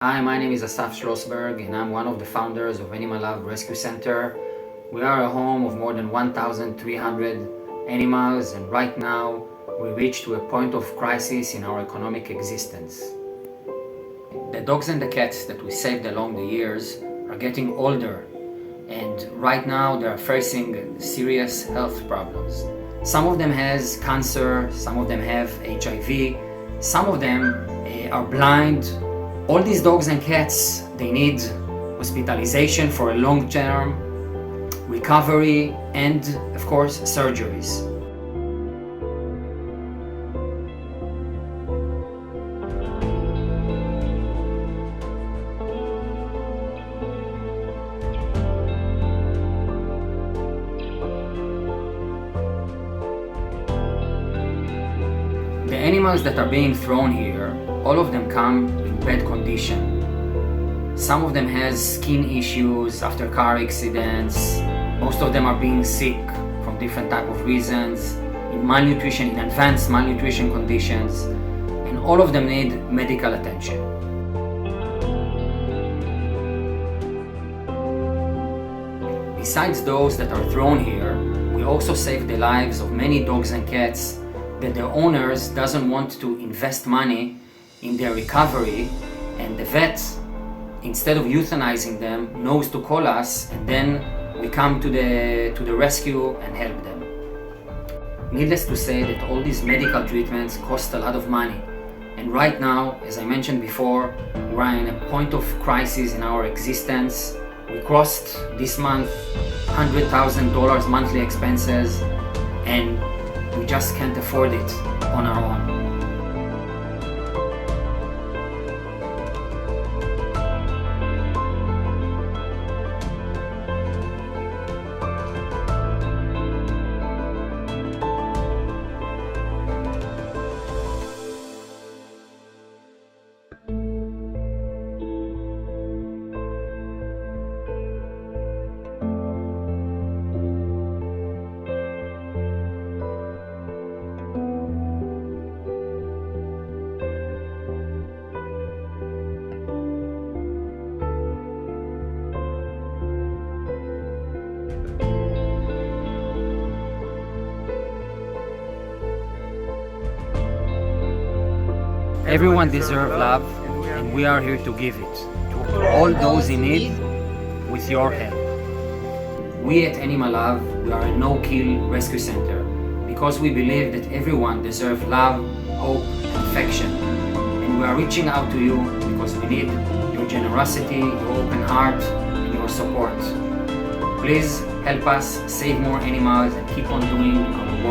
Hi, my name is Asaf Schlossberg and I'm one of the founders of Animal Love Rescue Center. We are a home of more than 1,300 animals, and right now we reach to a point of crisis in our economic existence. The dogs and the cats that we saved along the years are getting older, and right now they are facing serious health problems. Some of them has cancer, some of them have HIV, some of them are blind. All these dogs and cats, they need hospitalization for a long-term recovery and, of course, surgeries. The animals that are being thrown here, all of them come in bad condition. Some of them has skin issues after car accidents. Most of them are being sick from different type of reasons, in malnutrition, in advanced malnutrition conditions, and all of them need medical attention. Besides those that are thrown here, we also save the lives of many dogs and cats that their owners doesn't want to invest money in their recovery, and the vet, instead of euthanizing them, knows to call us, and then we come to the rescue and help them. Needless to say that all these medical treatments cost a lot of money, and right now, as I mentioned before, we're in a point of crisis in our existence. We crossed this month $100,000 monthly expenses, and we just can't afford it on our own. Everyone deserves love, and we are here to give it to all those in need with your help. We at Animal Love, we are a no-kill rescue center because we believe that everyone deserves love, hope, and affection. And we are reaching out to you because we need your generosity, your open heart, and your support. Please help us save more animals and keep on doing our